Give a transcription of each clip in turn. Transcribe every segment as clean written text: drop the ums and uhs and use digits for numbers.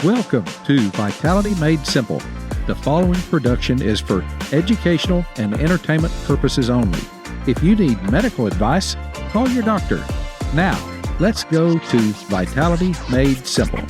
Welcome to Vitality Made Simple. The following production is for educational and entertainment purposes only. If you need medical advice, call your doctor. Now, let's go to Vitality Made Simple.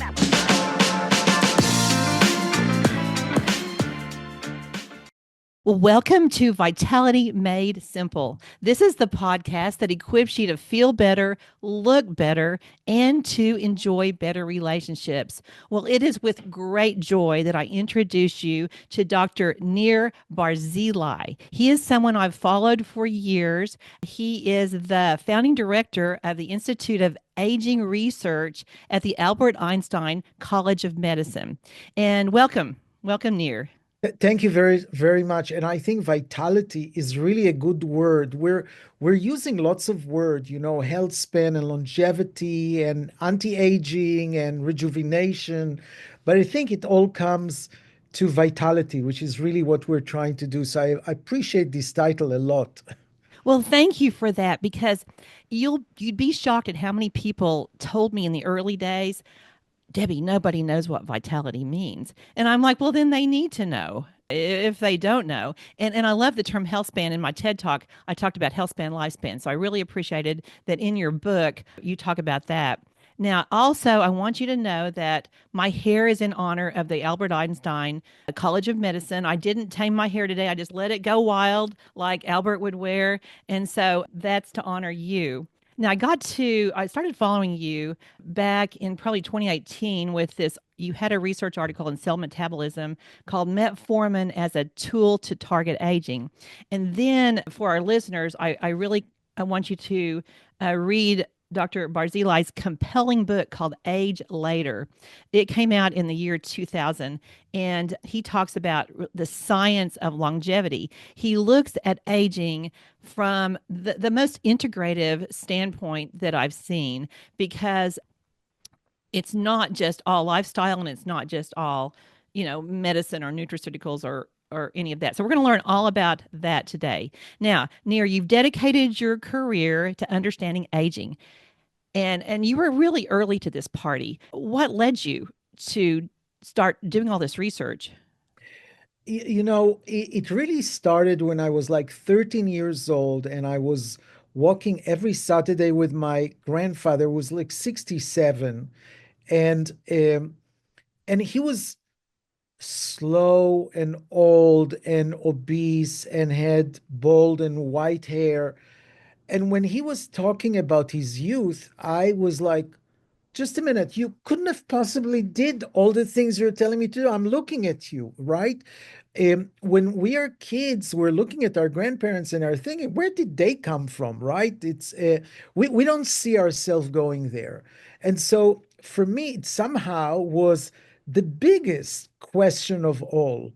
Well, welcome to Vitality Made Simple. This is the podcast that equips you to feel better, look better, and to enjoy better relationships. Well, it is with great joy that I introduce you to Dr. Nir Barzilai. He is someone I've followed for years. He is the founding director of the Institute of Aging Research at the Albert Einstein College of Medicine. And welcome, Nir. Thank you very, very much. And I think vitality is really a good word. We're using lots of words, health span and longevity and anti-aging and rejuvenation. But I think it all comes to vitality, which is really what we're trying to do. So I appreciate this title a lot. Well, thank you for that because you'd be shocked at how many people told me in the early days, Debbie, nobody knows what vitality means. And I'm like, well, then they need to know if they don't know. And I love the term Healthspan. In my TED Talk, I talked about Healthspan lifespan. So I really appreciated that in your book, you talk about that. Now, also, I want you to know that my hair is in honor of the Albert Einstein College of Medicine. I didn't tame my hair today. I just let it go wild like Albert would wear. And so that's to honor you. Now, I started following you back in probably 2018 with this. You had a research article in Cell Metabolism called Metformin as a Tool to Target Aging. And then for our listeners, I want you to read Dr. Barzilai's compelling book called Age Later. It came out in the year 2000, and he talks about the science of longevity. He looks at aging from the most integrative standpoint that I've seen, because it's not just all lifestyle and it's not just all, medicine or nutraceuticals or any of that. So we're going to learn all about that today. Now, Nir, you've dedicated your career to understanding aging. And you were really early to this party. What led you to start doing all this research? It really started when I was like 13 years old and I was walking every Saturday with my grandfather, who was like 67. And and he was slow and old and obese and had bald and white hair. And when he was talking about his youth, I was like, just a minute, you couldn't have possibly did all the things you're telling me to do. I'm looking at you, right? When we are kids, we're looking at our grandparents and are thinking, where did they come from, right? It's we don't see ourselves going there. And so for me, it somehow was the biggest question of all.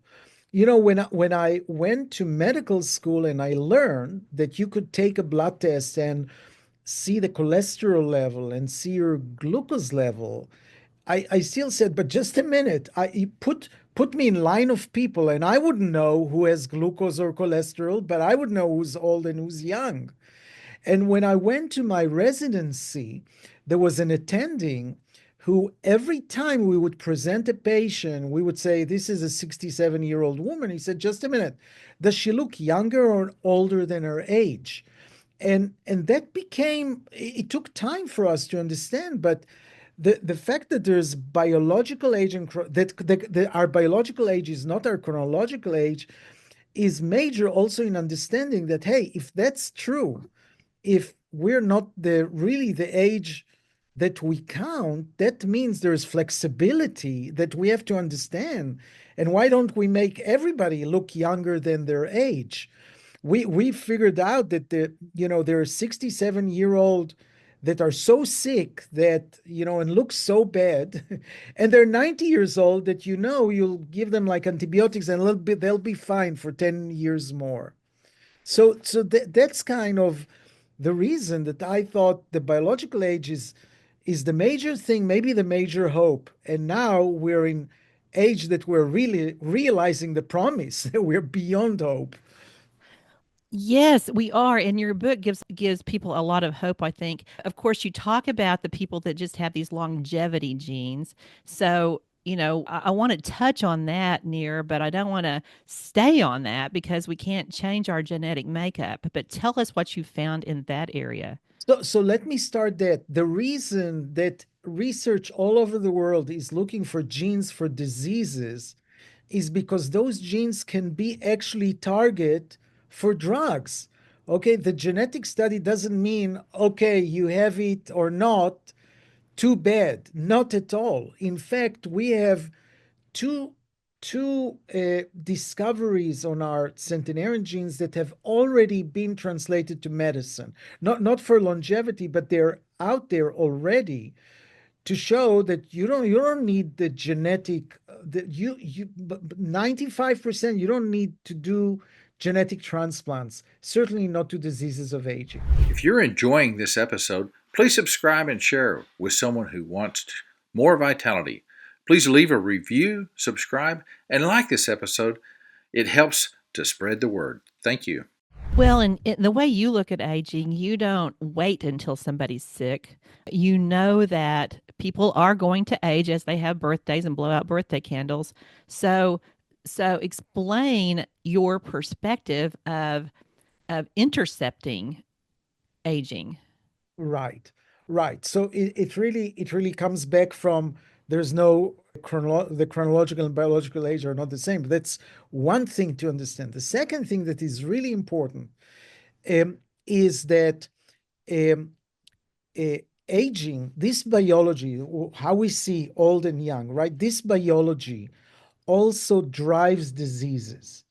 When I went to medical school and I learned that you could take a blood test and see the cholesterol level and see your glucose level, I still said, but just a minute, I put me in line of people and I wouldn't know who has glucose or cholesterol, but I would know who's old and who's young. And when I went to my residency, there was an attending who every time we would present a patient, we would say, this is a 67-year-old woman. He said, just a minute, does she look younger or older than her age? And that became, it took time for us to understand, but the fact that there's biological age and that our biological age is not our chronological age is major also in understanding that, hey, if that's true, if we're not really the age that we count, that means there's flexibility that we have to understand. And why don't we make everybody look younger than their age? We figured out that there are 67-year-old that are so sick that and look so bad, and they're 90 years old that you'll give them like antibiotics and they'll be fine for 10 years more. So that's kind of the reason that I thought the biological age is the major thing, maybe the major hope. And now we're in age that we're really realizing the promise that we're beyond hope. Yes, we are. And your book gives people a lot of hope, I think. Of course, you talk about the people that just have these longevity genes. So I want to touch on that, Near, but I don't want to stay on that because we can't change our genetic makeup. But tell us what you found in that area. So let me start that. The reason that research all over the world is looking for genes for diseases is because those genes can be actually target for drugs. Okay, the genetic study doesn't mean, okay, you have it or not, too bad. Not at all. In fact, we have two discoveries on our centenarian genes that have already been translated to medicine. Not for longevity, but they're out there already to show that you don't need the genetic that you 95% you don't need to do genetic transplants, certainly not to diseases of aging. If you're enjoying this episode, please subscribe and share with someone who wants more vitality. Please leave a review, subscribe, and like this episode. It helps to spread the word. Thank you. Well, and the way you look at aging, you don't wait until somebody's sick. You know that people are going to age as they have birthdays and blow out birthday candles. So, so explain your perspective of intercepting aging. Right, right. So it really comes back from there's no the chronological and biological age are not the same. But that's one thing to understand. The second thing that is really important is that um, uh, aging, this biology, how we see old and young, right? This biology also drives diseases.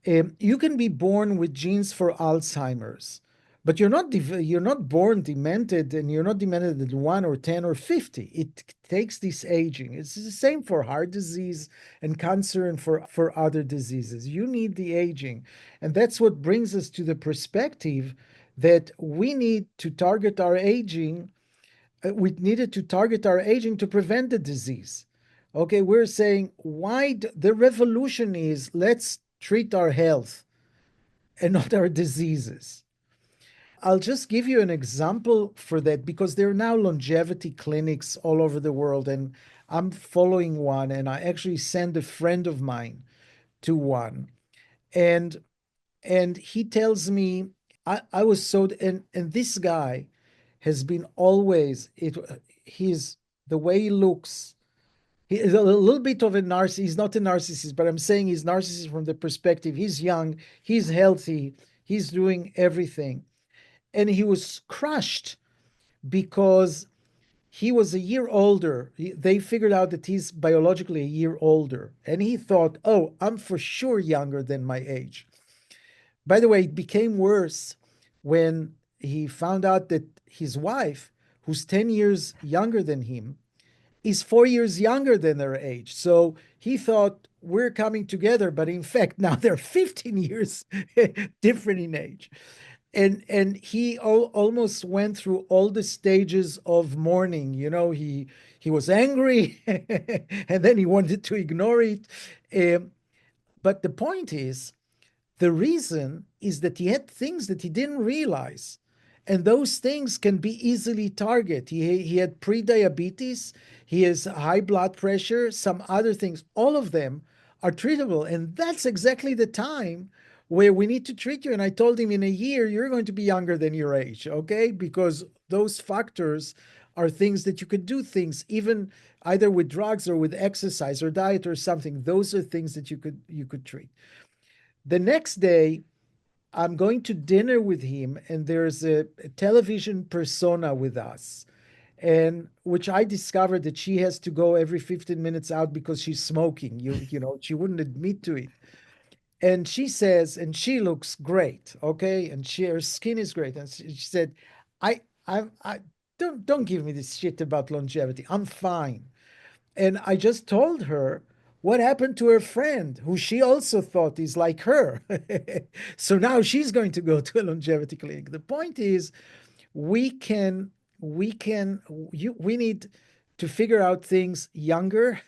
You can be born with genes for Alzheimer's, but you're not born demented, and you're not demented at 1 or 10 or 50. It takes this aging. It's the same for heart disease and cancer and for other diseases. You need the aging. And that's what brings us to the perspective that we need to target our aging. We needed to target our aging to prevent the disease. Okay, we're saying the revolution is let's treat our health and not our diseases. I'll just give you an example for that because there are now longevity clinics all over the world, and I'm following one, and I actually sent a friend of mine to one, and he tells me I was so and this guy has been always he's the way he looks. He is a little bit of a narcissist. He's not a narcissist, but I'm saying he's narcissist from the perspective he's young, he's healthy, he's doing everything. And he was crushed because he was a year older. They figured out that he's biologically a year older. And he thought, oh, I'm for sure younger than my age. By the way, it became worse when he found out that his wife, who's 10 years younger than him, is 4 years younger than their age. So he thought we're coming together, but in fact, now they're 15 years different in age. And he almost went through all the stages of mourning. He was angry, and then he wanted to ignore it. But the point is, the reason is that he had things that he didn't realize. And those things can be easily targeted. He had pre-diabetes, he has high blood pressure, some other things. All of them are treatable. And that's exactly the time where we need to treat you. And I told him in a year, you're going to be younger than your age, okay? Because those factors are things that you could do things, even either with drugs or with exercise or diet or something. Those are things that you could treat. The next day, I'm going to dinner with him, and there's a television persona with us, and which I discovered that she has to go every 15 minutes out because she's smoking. She wouldn't admit to it. And she says, and she looks great, okay, and her skin is great, and she said, I don't give me this shit about longevity. I'm fine. And I just told her what happened to her friend, who she also thought is like her. So now she's going to go to a longevity clinic. The point is, we can, we need to figure out things younger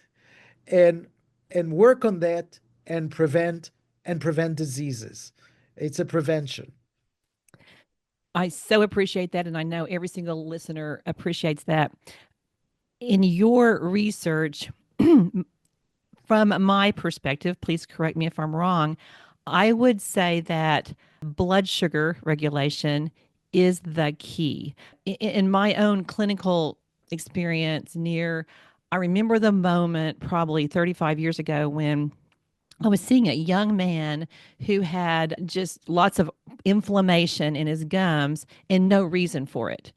and work on that and prevent diseases. It's a prevention. I so appreciate that. And I know every single listener appreciates that. In your research, From my perspective, please correct me if I'm wrong, I would say that blood sugar regulation is the key. In my own clinical experience, near, I remember the moment probably 35 years ago when I was seeing a young man who had just lots of inflammation in his gums and no reason for it.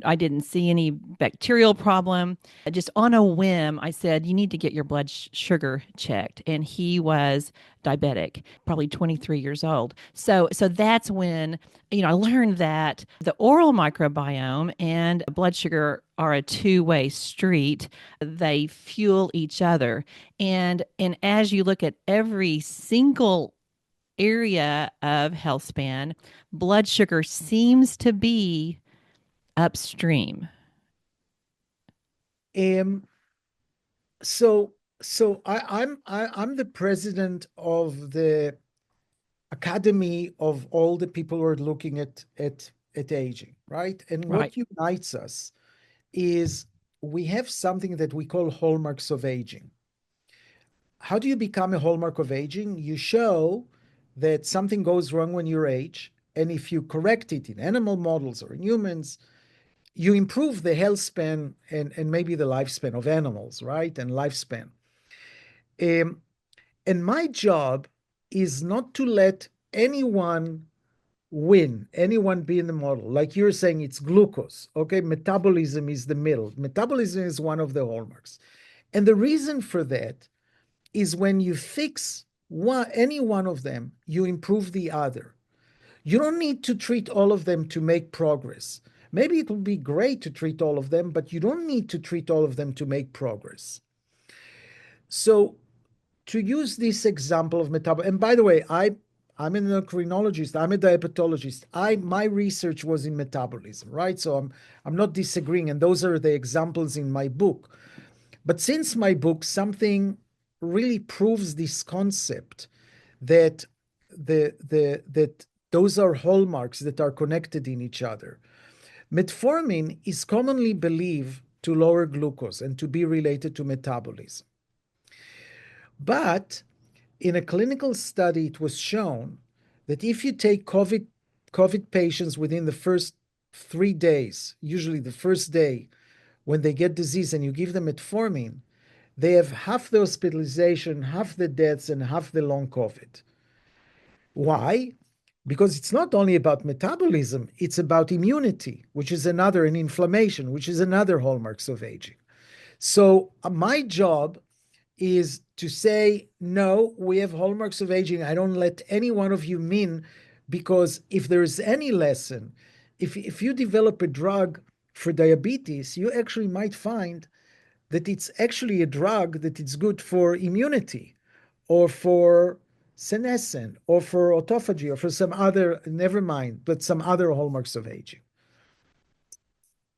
I didn't see any bacterial problem. Just on a whim, I said, "You need to get your blood sugar checked." And he was diabetic, probably 23 years old. So that's when, I learned that the oral microbiome and blood sugar are a two-way street. They fuel each other. And as you look at every single area of Healthspan, blood sugar seems to be upstream. Um, so I'm the president of the academy of all the people who are looking at aging, right? And Right. what unites us is we have something that we call hallmarks of aging. How do you become a hallmark of aging? You show that something goes wrong when you age, and if you correct it in animal models or in humans, you improve the health span and maybe the lifespan of animals, right? And lifespan. Um, and my job is not to let anyone win, anyone be in the model. Like you're saying, it's glucose. Okay, metabolism is the middle. Metabolism is one of the hallmarks. And the reason for that is when you fix any one of them, you improve the other. You don't need to treat all of them to make progress. Maybe it would be great to treat all of them, but you don't need to treat all of them to make progress. So to use this example of metabolism, and by the way, I'm an endocrinologist, I'm a diabetologist. My research was in metabolism, right? So I'm not disagreeing, and those are the examples in my book. But since my book, something really proves this concept that that those are hallmarks that are connected in each other. Metformin is commonly believed to lower glucose and to be related to metabolism. But in a clinical study, it was shown that if you take COVID patients within the first 3 days, usually the first day when they get disease, and you give them metformin, they have half the hospitalization, half the deaths, and half the long COVID. Why? Because it's not only about metabolism, it's about immunity, which is another, and inflammation, which is another hallmarks of aging. So my job is to say, no, we have hallmarks of aging. I don't let any one of you mean, because if there is any lesson, if you develop a drug for diabetes, you actually might find that it's actually a drug that is good for immunity or for senescent or for autophagy or for some other, never mind, but some other hallmarks of aging.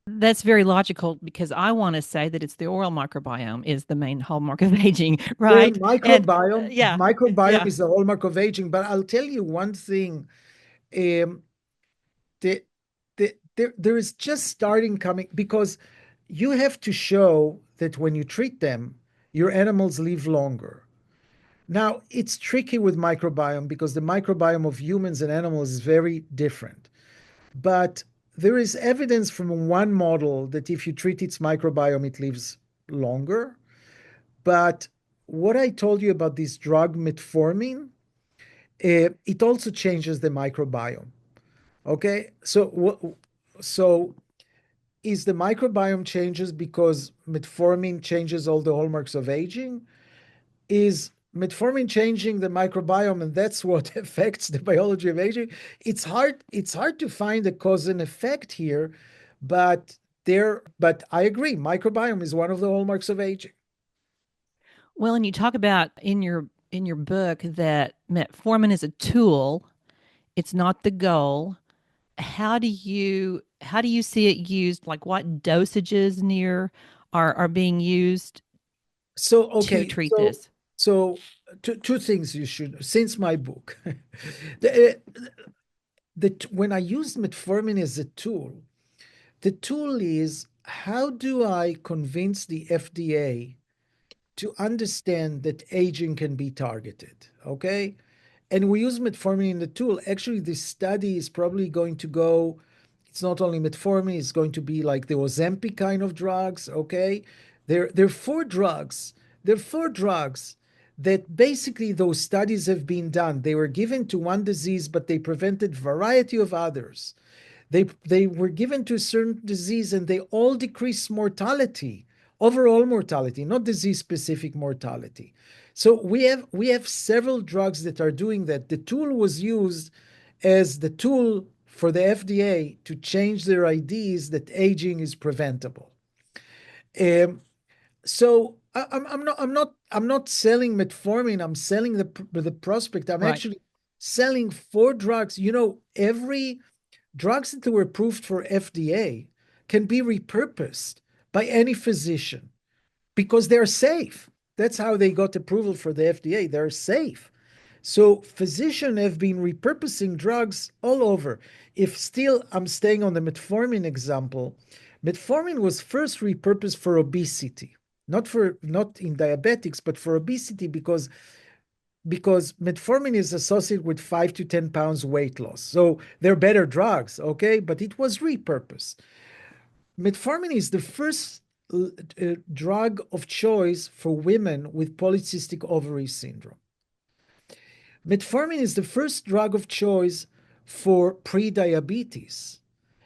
That's very logical because I want to say that it's the oral microbiome is the main hallmark of aging, Well, right? And yeah, microbiome yeah. is the hallmark of aging, but I'll tell you one thing. Um, the, there is just starting coming, because you have to show that when you treat them, your animals live longer. Now, it's tricky with microbiome because the microbiome of humans and animals is very different. But there is evidence from one model that if you treat its microbiome, it lives longer. But what I told you about this drug metformin, it also changes the microbiome. Okay, so is the microbiome changes because metformin changes all the hallmarks of aging? Is metformin changing the microbiome, and that's what affects the biology of aging? It's hard to find a cause and effect here, but I agree, microbiome is one of the hallmarks of aging. Well, and you talk about in your book that metformin is a tool, it's not the goal. How do you see it used? Like what dosages near are being used So to okay, treat so this? so two things you should, since my book. the, when I use metformin as a tool, the tool is, how do I convince the FDA to understand that aging can be targeted, okay? And we use metformin in the tool. Actually, this study is probably going to go, it's not only metformin, it's going to be like the Ozempic kind of drugs, okay? There are four drugs. There are four drugs that basically those studies have been done. They were given to one disease, but they prevented variety of others. They were given to a certain disease and they all decrease mortality, overall mortality, not disease-specific mortality. So we have several drugs that are doing that. The tool was used as the tool for the FDA to change their IDs that aging is preventable. So I'm not selling metformin. I'm selling the prospect. I'm Right. actually selling four drugs. Every drugs that were approved for FDA can be repurposed by any physician because they're safe. That's how they got approval for the FDA. They're safe. So physicians have been repurposing drugs all over. If still I'm staying on the metformin example, metformin was first repurposed for obesity, not in diabetics, but for obesity because metformin is associated with 5 to 10 pounds weight loss. So they're better drugs, okay? But it was repurposed. Metformin is the first drug of choice for women with polycystic ovary syndrome. Metformin is the first drug of choice for pre-diabetes.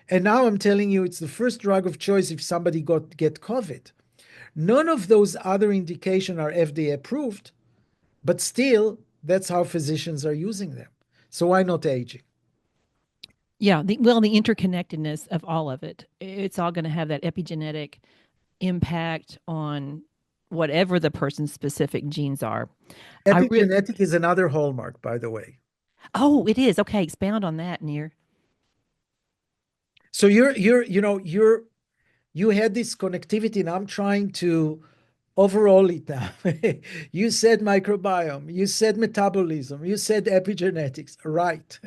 And now I'm telling you it's the first drug of choice if somebody get COVID. None of those other indications are FDA approved, but still, that's how physicians are using them. So why not aging? Yeah. The interconnectedness of all of it, it's all going to have that epigenetic impact on whatever the person's specific genes are. Epigenetic is another hallmark, by the way. Oh, it is. Okay. Expound on that, Nir. So you had this connectivity, and I'm trying to overall it now. You said microbiome, you said metabolism, you said epigenetics, right?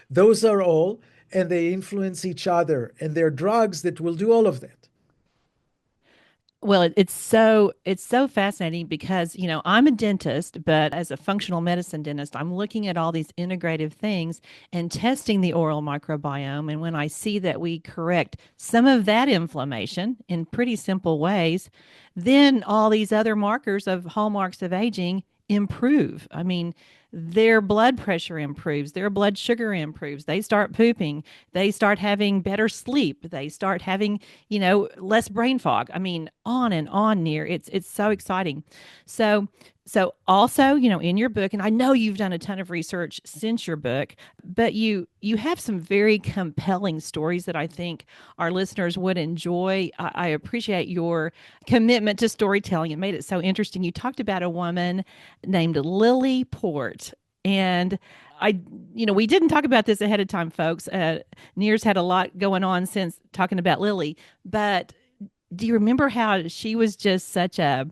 Those are all, and they influence each other, and they're drugs that will do all of that. Well, it's so fascinating because, I'm a dentist, but as a functional medicine dentist, I'm looking at all these integrative things and testing the oral microbiome. And when I see that we correct some of that inflammation in pretty simple ways, then all these other markers of hallmarks of aging improve. I mean, their blood pressure improves, their blood sugar improves, they start pooping, they start having better sleep, they start having, less brain fog. I mean, on and on, Near. It's so exciting. So also, in your book, and I know you've done a ton of research since your book, but you have some very compelling stories that I think our listeners would enjoy. I appreciate your commitment to storytelling. It made it so interesting. You talked about a woman named Lily Port. And I, we didn't talk about this ahead of time, folks. Near's had a lot going on since talking about Lily, but do you remember how she was just such an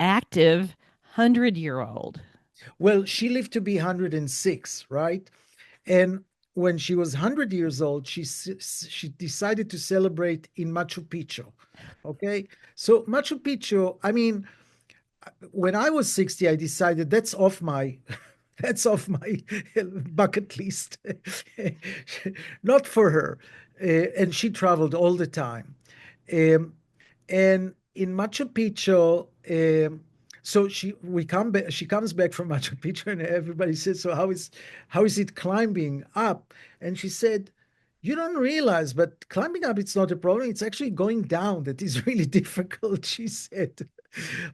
active 100-year-old? Well, she lived to be 106, right? And when she was 100 years old, she decided to celebrate in Machu Picchu. Okay. So Machu Picchu, I mean, when I was 60, I decided that's off my bucket list. Not for her. And she traveled all the time. Um, and in Machu Picchu, so she comes back from Machu Picchu, and everybody says, so how is it climbing up? And she said, you don't realize, but climbing up, it's not a problem. It's actually going down that is really difficult, she said.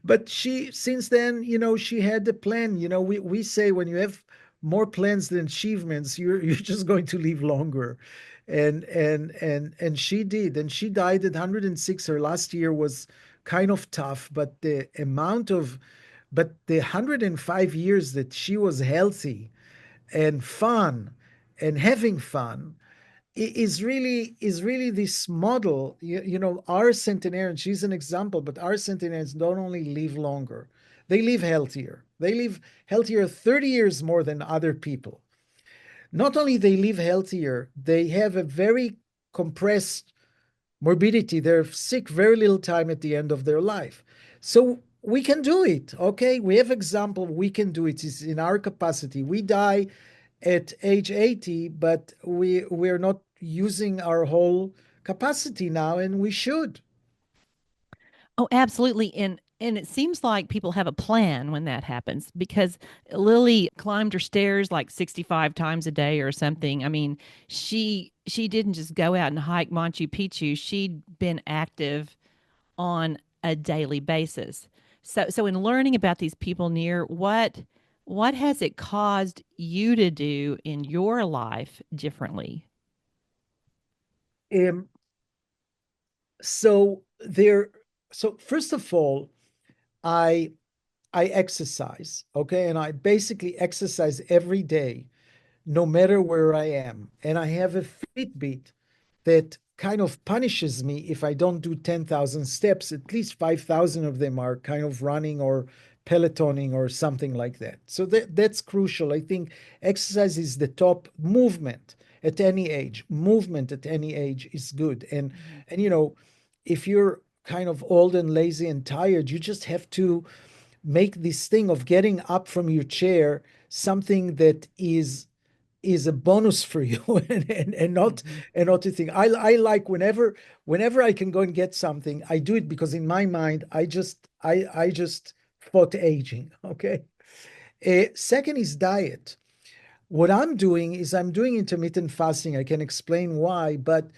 But since then, she had a plan. We say when you have more plans than achievements, you're just going to live longer. And she did. And she died at 106. Her last year was kind of tough, but the 105 years that she was healthy and fun and having fun is really this model. Our centenarians, she's an example, but our centenarians don't only live longer, they live healthier. They live healthier 30 years more than other people. Not only they live healthier, they have a very compressed morbidity. They're sick very little time at the end of their life. So we can do it. Okay, we have example. We can do it. It's in our capacity. We die at age 80, but we're not using our whole capacity now, and we should. Oh, absolutely. And it seems like people have a plan when that happens because Lily climbed her stairs like 65 times a day or something. I mean, she didn't just go out and hike Machu Picchu. She'd been active on a daily basis. So in learning about these people near what has it caused you to do in your life differently? Um, so there, so first of all, I I exercise, okay, and I basically exercise every day, no matter where I am. And I have a Fitbit that kind of punishes me if I don't do 10,000 steps. At least 5,000 of them are kind of running or pelotoning or something like that. So that's crucial. I think exercise is the top. Movement at any age. Movement at any age is good. Mhm. And if you're kind of old and lazy and tired, you just have to make this thing of getting up from your chair something that is a bonus for you and not Mhm. to think. I like whenever I can go and get something, I do it because in my mind I just fought aging. Okay. Second is diet. What I'm doing is I'm doing intermittent fasting. I can explain why, but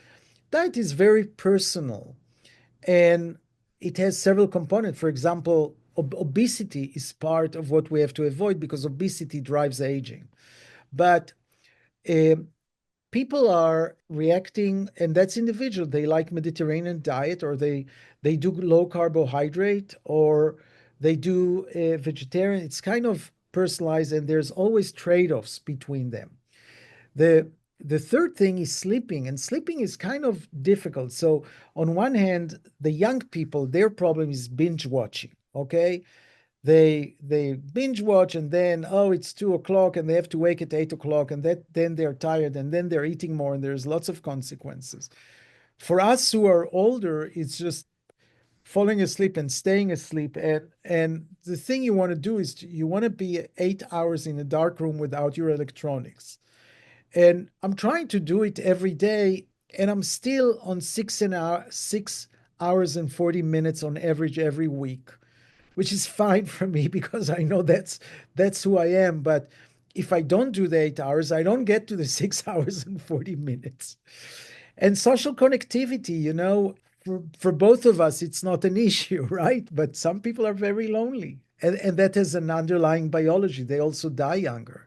diet is very personal and it has several components. For example, obesity is part of what we have to avoid because obesity drives aging. But um, people are reacting, and that's individual. They like Mediterranean diet, or they do low carbohydrate, or they do vegetarian. It's kind of personalized, and there's always trade-offs between them. The third thing is sleeping, and sleeping is kind of difficult. So on one hand, the young people, their problem is binge watching. Okay, they binge watch and then it's 2 o'clock and they have to wake at 8 o'clock and that then they're tired and then they're eating more and there's lots of consequences. For us who are older, it's just falling asleep and staying asleep. And the thing you want to do is you want to be 8 hours in a dark room without your electronics. And I'm trying to do it every day, and I'm still on 6 hours and 40 minutes on average every week, which is fine for me because I know that's who I am. But if I don't do the 8 hours, I don't get to the 6 hours and 40 minutes. And social connectivity, for both of us, it's not an issue, right? But some people are very lonely. And that has an underlying biology. They also die younger.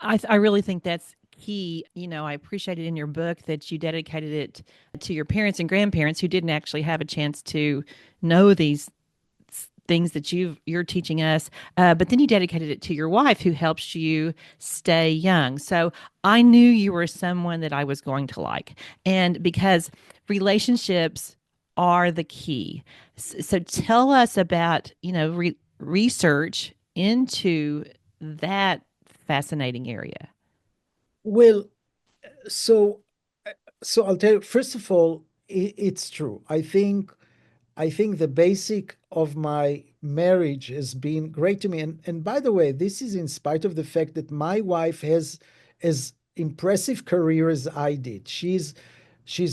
I really think that's key. I appreciated in your book that you dedicated it to your parents and grandparents who didn't actually have a chance to know these things that you're teaching us. But then you dedicated it to your wife who helps you stay young. So I knew you were someone that I was going to like. And because relationships are the key. So tell us about, research into that fascinating area. Well, so so I'll tell you, first of all, it's true. I think the basic of my marriage has been great to me. And by the way, this is in spite of the fact that my wife has as impressive career as I did. She's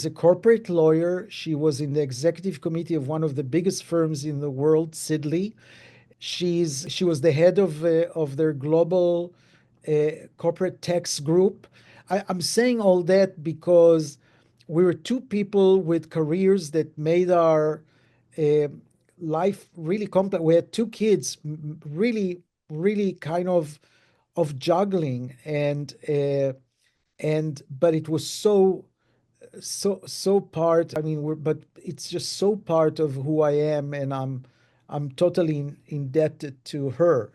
a corporate lawyer. She was in the executive committee of one of the biggest firms in the world, Sidley. She was the head of their global corporate tax group. I'm saying all that because we were two people with careers that made our uh, life really complex. We had two kids, really, really kind of juggling, and but it was so part. I mean, but it's just so part of who I am, and I'm totally indebted to her.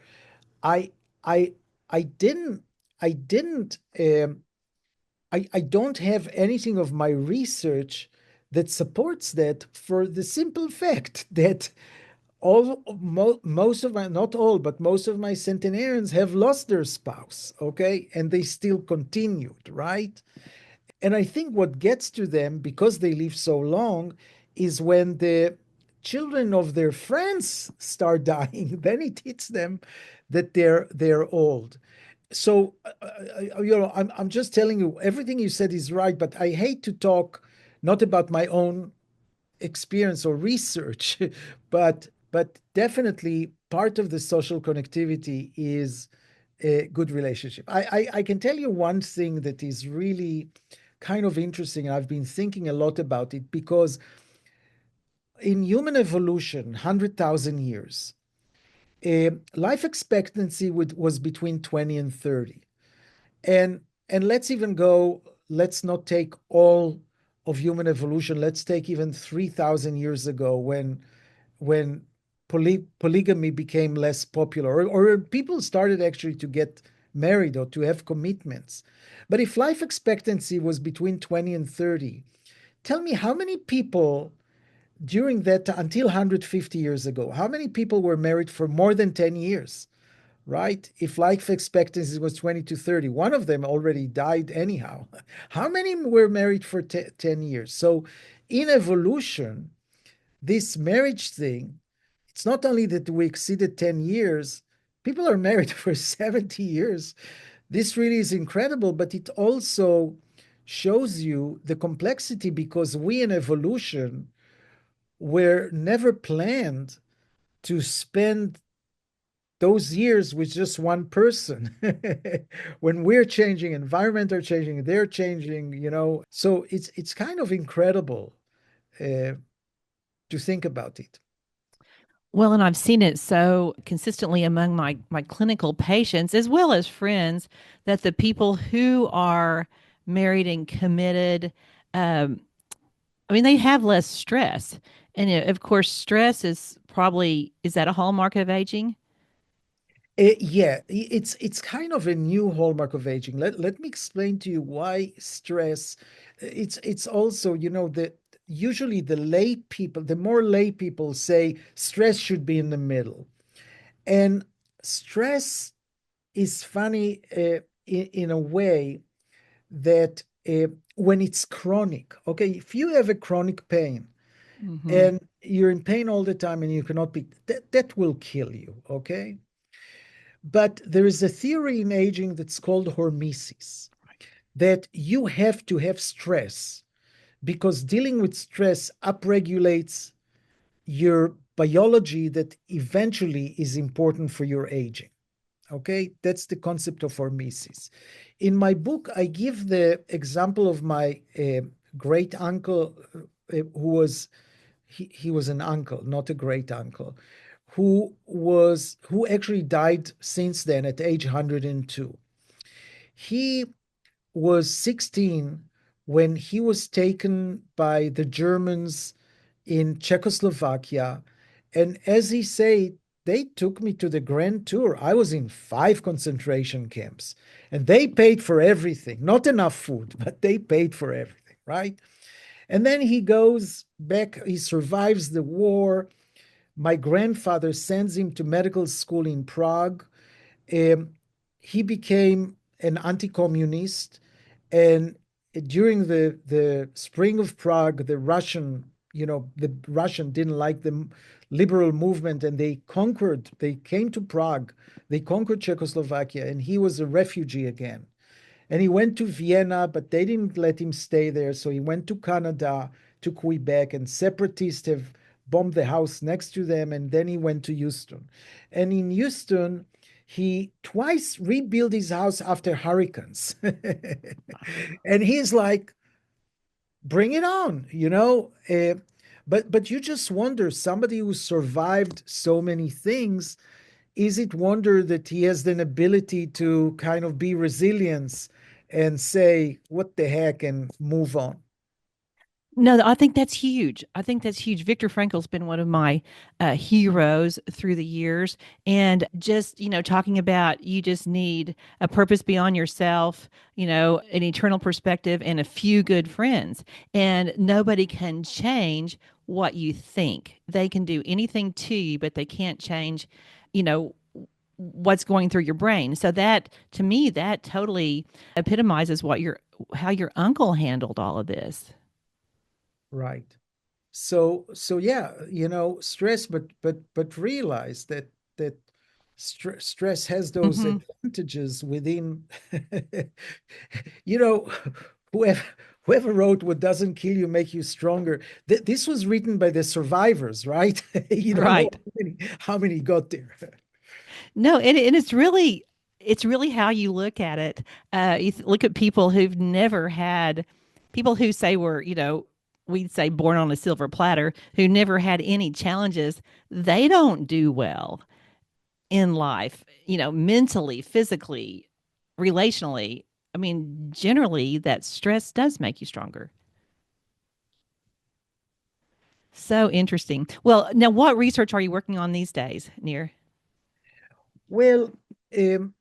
I I I didn't I didn't I don't have anything of my research that supports that for the simple fact that most of my, not all, but most of my centenarians have lost their spouse, okay, and they still continued, right? And I think what gets to them because they live so long is when children of their friends start dying, then it hits them that they're old. So I'm just telling you, everything you said is right, but I hate to talk not about my own experience or research, but definitely part of the social connectivity is a good relationship. I can tell you one thing that is really kind of interesting, and I've been thinking a lot about it because in human evolution, 100,000 years, life expectancy was between 20 and 30. And let's even go, let's not take all of human evolution. Let's take even 3,000 years ago when polygamy became less popular, or people started actually to get married or to have commitments. But if life expectancy was between 20 and 30, tell me how many people during that until 150 years ago, how many people were married for more than 10 years? Right? If life expectancy was 20 to 30, one of them already died anyhow. How many were married for 10 years? So in evolution, this marriage thing, it's not only that we exceeded 10 years, people are married for 70 years. This really is incredible, but it also shows you the complexity because we in evolution were never planned to spend those years with just one person. When we're changing, environment are changing, they're changing, so it's kind of incredible uh, to think about it. Well, and I've seen it so consistently among my clinical patients as well as friends that the people who are married and committed, um, I mean, they have less stress. And of course, stress is that a hallmark of aging? Yeah, it's kind of a new hallmark of aging. Let me explain to you why stress. It's also, that usually the lay people, the more lay people say stress should be in the middle. And stress is funny in a way that when it's chronic, okay, if you have a chronic pain Mm-hmm. and you're in pain all the time and you cannot be, that will kill you, okay? But there is a theory in aging that's called hormesis, that you have to have stress because dealing with stress upregulates your biology that eventually is important for your aging. Okay, that's the concept of hormesis. In my book, I give the example of my great uncle, he was an uncle, not a great uncle, who actually died since then at age 102. He was 16 when he was taken by the Germans in Czechoslovakia. And as he said, they took me to the Grand Tour. I was in 5 concentration camps and they paid for everything. Not enough food, but they paid for everything, right? And then he goes back, he survives the war. My grandfather sends him to medical school in Prague. Um, he became an anti-communist, and during the spring of Prague, the Russian didn't like the liberal movement, and they conquered. They came to Prague, they conquered Czechoslovakia, and he was a refugee again. And he went to Vienna, but they didn't let him stay there. So he went to Canada, to Quebec, and separatists have bombed the house next to them. And then he went to Houston. And in Houston, he twice rebuilt his house after hurricanes. And he's like, bring it on, but you just wonder, somebody who survived so many things, is it wonder that he has an ability to kind of be resilience and say, what the heck, and move on? No, I think that's huge. I think that's huge. Viktor Frankl's been one of my heroes through the years. And just, talking about you just need a purpose beyond yourself, an eternal perspective and a few good friends. And nobody can change what you think. They can do anything to you, but they can't change, you know, what's going through your brain. So that to me, that totally epitomizes how your uncle handled all of this. Right. So yeah, stress, but realize that stress has those Hmm. advantages within, you know, whoever whoever wrote "What doesn't kill you make you stronger." This was written by the survivors, right? You don't know Right. how many got there. No, and it's really how you look at it. Look at people who've never had people who say were, we'd say born on a silver platter, who never had any challenges. They don't do well in life, mentally, physically, relationally. I mean, generally, that stress does make you stronger. So interesting. Well, now what research are you working on these days, Nir? Well, um,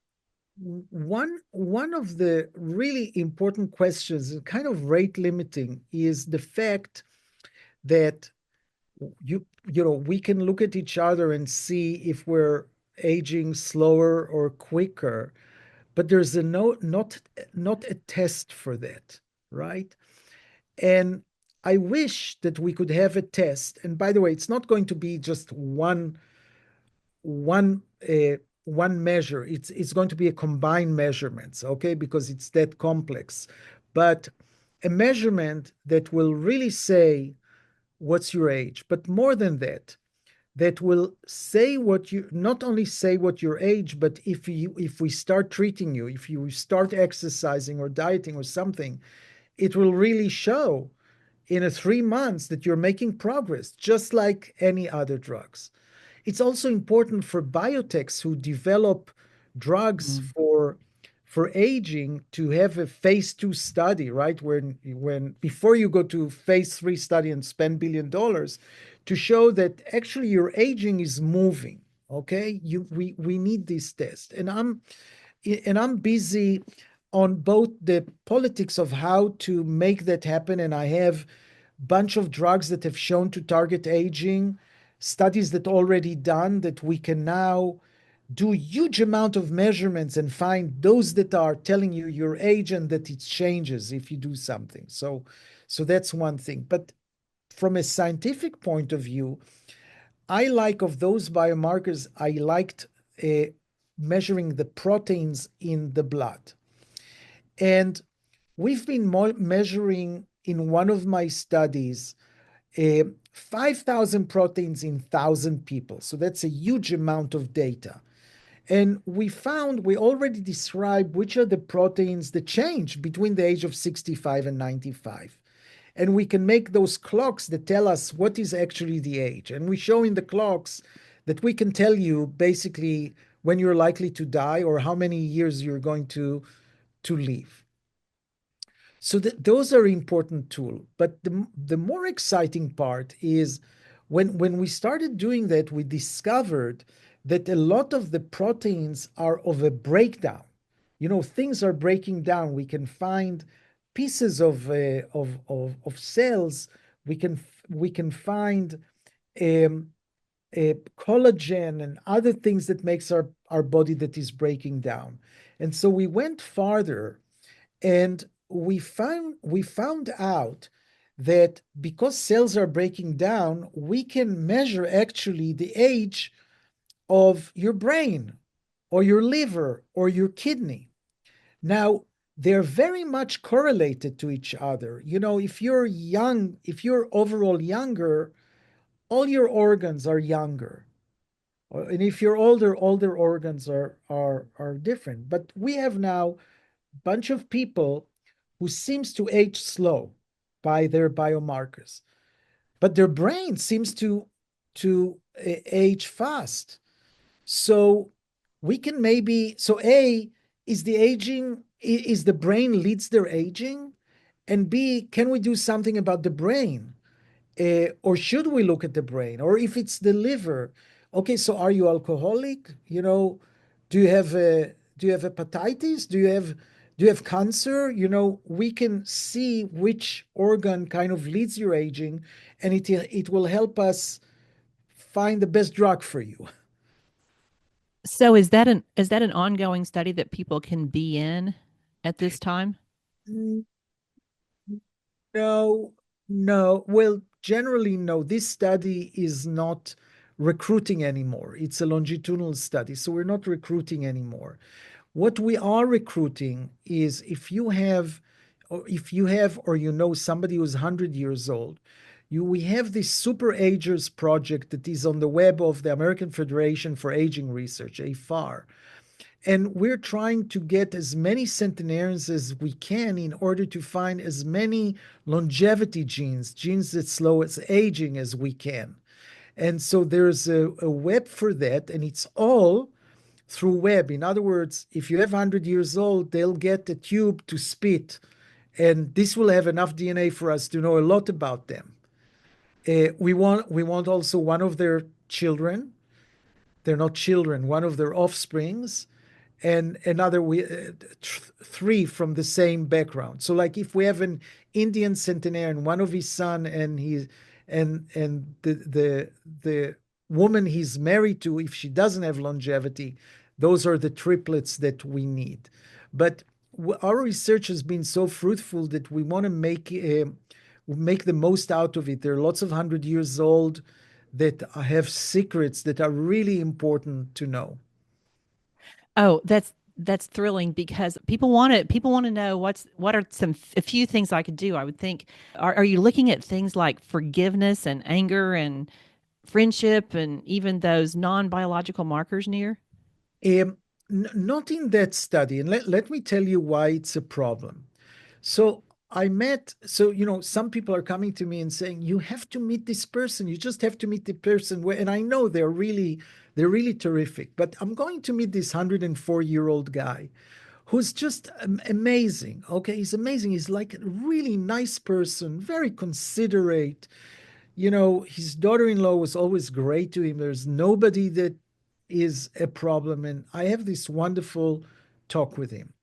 one of the really important questions, kind of rate limiting, is the fact that we can look at each other and see if we're aging slower or quicker, but there's a no not a test for that, right? And I wish that we could have a test. And by the way, it's not going to be just one one measure. It's going to be a combined measurements, okay? Because it's that complex. But a measurement that will really say what's your age, but more than that, that will say what you not only say what your age, but if we start treating you, if you start exercising or dieting or something, it will really show in a 3 months that you're making progress, just like any other drugs. It's also important for biotechs who develop drugs Mm. for aging to have a phase two study, right? When before you go to phase three study and spend $1 billion, to show that actually your aging is moving. Okay, we need this test, and I'm busy on both the politics of how to make that happen, and I have bunch of drugs that have shown to target aging, studies that already done that we can now do huge amount of measurements and find those that are telling you your age and that it changes if you do something. So that's one thing. But from a scientific point of view, I like of those biomarkers, I liked uh, measuring the proteins in the blood. And we've been measuring in one of my studies 5,000 proteins in 1,000 people. So that's a huge amount of data. And we already described which are the proteins that change between the age of 65 and 95. And we can make those clocks that tell us what is actually the age. And we show in the clocks that we can tell you basically when you're likely to die or how many years you're going to live. So those are important tools. But the more exciting part is when we started doing that, we discovered that a lot of the proteins are of a breakdown. Things are breaking down. We can find pieces of cells. We can find um, collagen and other things that makes our body that is breaking down. And so we went farther and we found out that because cells are breaking down, we can measure actually the age of your brain or your liver or your kidney. Now, they're very much correlated to each other. If you're young, if you're overall younger, all your organs are younger. And if you're older, older organs are different. But we have now bunch of people who seems to age slow by their biomarkers, but their brain seems to age fast. So we can maybe so A is the aging is the brain leads their aging, and B, can we do something about the brain? Or should we look at the brain? Or if it's the liver, okay, so are you alcoholic? Do you have hepatitis? Do you have cancer? We can see which organ kind of leads your aging, and it will help us find the best drug for you. So is that an ongoing study that people can be in at this time? No, No, well, generally, no. This study is not recruiting anymore. It's a longitudinal study, so we're not recruiting anymore. What we are recruiting is if you have or you know somebody who's 100 years old, we have this Super Agers project that is on the web of the American Federation for Aging Research, AFAR. And we're trying to get as many centenarians as we can in order to find as many longevity genes, genes that slow its aging, as we can. And so there's a web for that, and it's all through web. In other words, if you have 100 years old, they'll get a tube to spit, and this will have enough DNA for us to know a lot about them. We want also one of their children. They're not children, one of their offsprings, and another three from the same background. So, like if we have an Indian centenarian, one of his son and the woman he's married to, if she doesn't have longevity, those are the triplets that we need. But our research has been so fruitful that we want to make the most out of it. There are lots of 100 years old that have secrets that are really important to know. Oh, that's thrilling because people want to know what are a few things I could do. I would think, are you looking at things like forgiveness and anger and friendship and even those non-biological markers near? Um, Not in that study, and let me tell you why it's a problem. So some people are coming to me and saying, you have to meet this person. You just have to meet the person. And I know they're really terrific, but I'm going to meet this 104-year-old guy who's just amazing. Okay, he's amazing. He's like a really nice person, very considerate. His daughter-in-law was always great to him. There's nobody that is a problem. And I have this wonderful talk with him.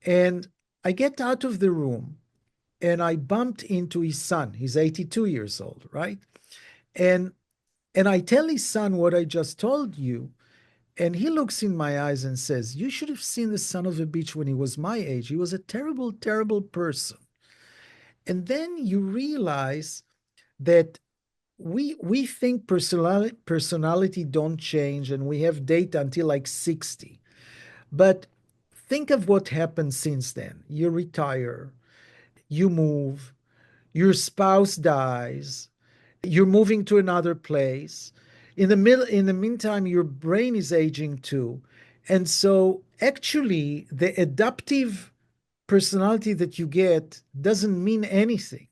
And I get out of the room and I bumped into his son. He's 82 years old, right? And and I tell his son what I just told you. And he looks in my eyes and says, you should have seen the son of a bitch when he was my age. He was a terrible, terrible person. And then you realize that we think personality don't change and we have data until like 60. But think of what happened since then. You retire, you move, your spouse dies, you're moving to another place. In the meantime, your brain is aging too. And so actually the adaptive personality that you get doesn't mean anything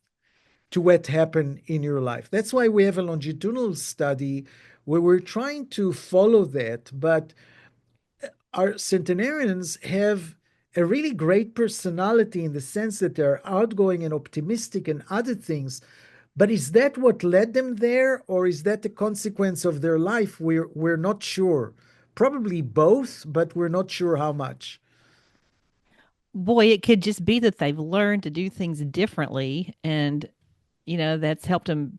to what happened in your life. That's why we have a longitudinal study where we're trying to follow that. But our centenarians have a really great personality in the sense that they're outgoing and optimistic and other things. But is that what led them there, or is that the consequence of their life? We're not sure. Probably both, but we're not sure how much. Boy, it could just be that they've learned to do things differently and that's helped them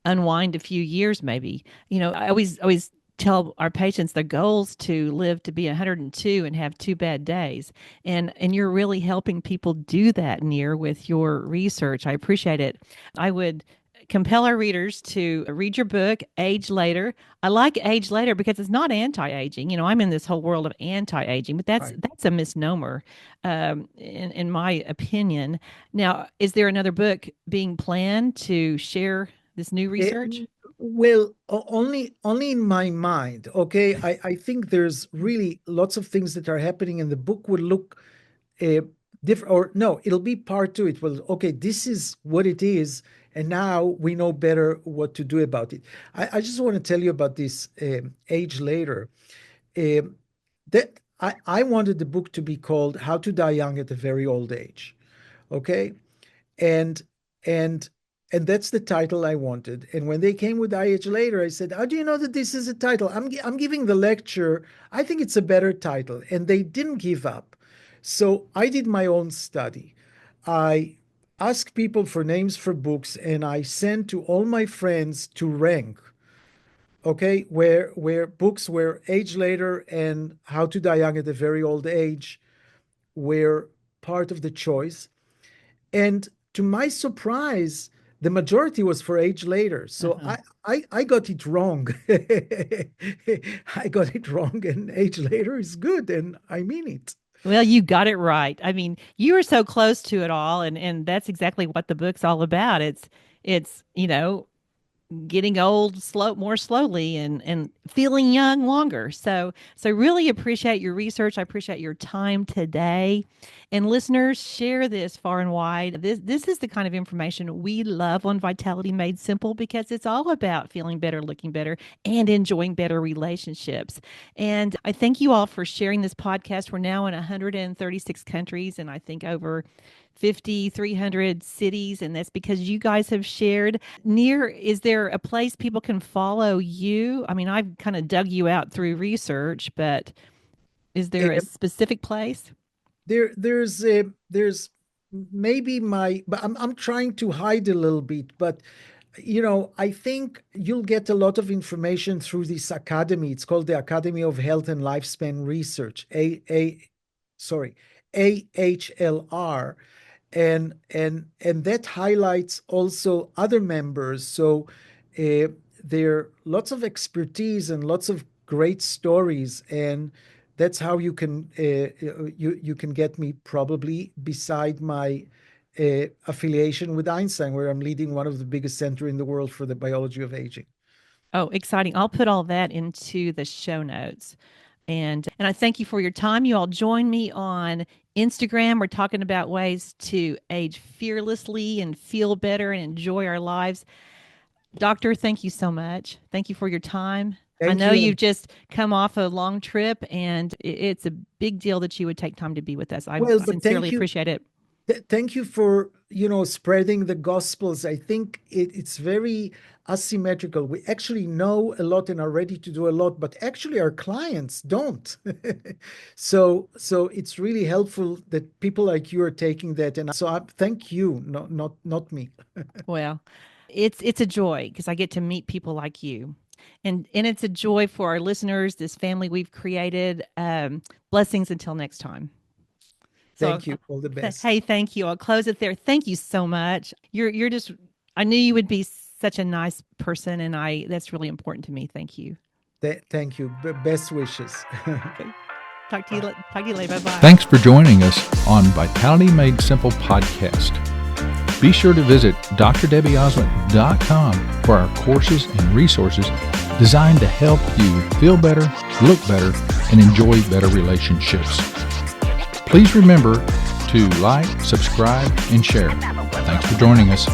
unwind a few years maybe. I always tell our patients their goals to live to be 102 and have two bad days. And you're really helping people do that, Nir, with your research. I appreciate it. I would compel our readers to read your book, Age Later. I like Age Later because it's not anti-aging. I'm in this whole world of anti-aging, but that's Right. that's a misnomer, in my opinion. Now, is there another book being planned to share this new Eh, research? well, only in my mind. Okay, I think there's really lots of things that are happening, and the book would look different. Or no, it'll be part two. It will, okay, this is what it is, and now we know better what to do about it. I just want to tell you about this age later. Um, that I wanted the book to be called "How to Die Young at a Very Old Age." Okay, and and and that's the title I wanted. And when they came with IH later, I said, "How do you know that this is a title? I'm giving the lecture. I think it's a better title." And they didn't give up. So I did my own study. I asked people for names for books, and I sent to all my friends to rank. Okay, where books were Age Later and How to Die Young at a Very Old Age were part of the choice. And to my surprise, the majority was for age later. So I got it wrong. I got it wrong, and age later is good, and I mean it. Well, you got it right. I mean, you were so close to it all, and that's exactly what the book's all about. It's getting old more slowly and feeling young longer. So really appreciate your research. I appreciate your time today. And listeners, share this far and wide. This is the kind of information we love on Vitality Made Simple, because it's all about feeling better, looking better, and enjoying better relationships. And I thank you all for sharing this podcast. We're now in 136 countries, and I think over 5,300 cities, and that's because you guys have shared. Nir, is there a place people can follow you? I mean, I've kind of dug you out through research, but is there a specific place? There's maybe but I'm trying to hide a little bit, but I think you'll get a lot of information through this academy. It's called the Academy of Health and Lifespan Research, AHLR. And that highlights also other members. So there are lots of expertise and lots of great stories, and that's how you can get me, probably beside my affiliation with Einstein, where I'm leading one of the biggest center in the world for the biology of aging. Oh, exciting. I'll put all that into the show notes. And I thank you for your time. You all join me on Instagram. We're talking about ways to age fearlessly and feel better and enjoy our lives. Doctor, thank you so much. Thank you for your time. I know you've just come off a long trip, and it's a big deal that you would take time to be with us. I sincerely appreciate it. Thank you for, spreading the gospels. I think it's very asymmetrical. We actually know a lot and are ready to do a lot, but actually our clients don't. So it's really helpful that people like you are taking that. And so thank you, not me. Well, it's a joy, because I get to meet people like you. And it's a joy for our listeners, this family we've created. Blessings until next time. Thank you. All the best. Hey, thank you. I'll close it there. Thank you so much. You're just, I knew you would be such a nice person, and that's really important to me. Thank you. Thank you. Best wishes. Okay. Talk to you later. Bye-bye. Thanks for joining us on Vitality Made Simple podcast. Be sure to visit drdebbiozment.com for our courses and resources designed to help you feel better, look better, and enjoy better relationships. Please remember to like, subscribe, and share. Thanks for joining us.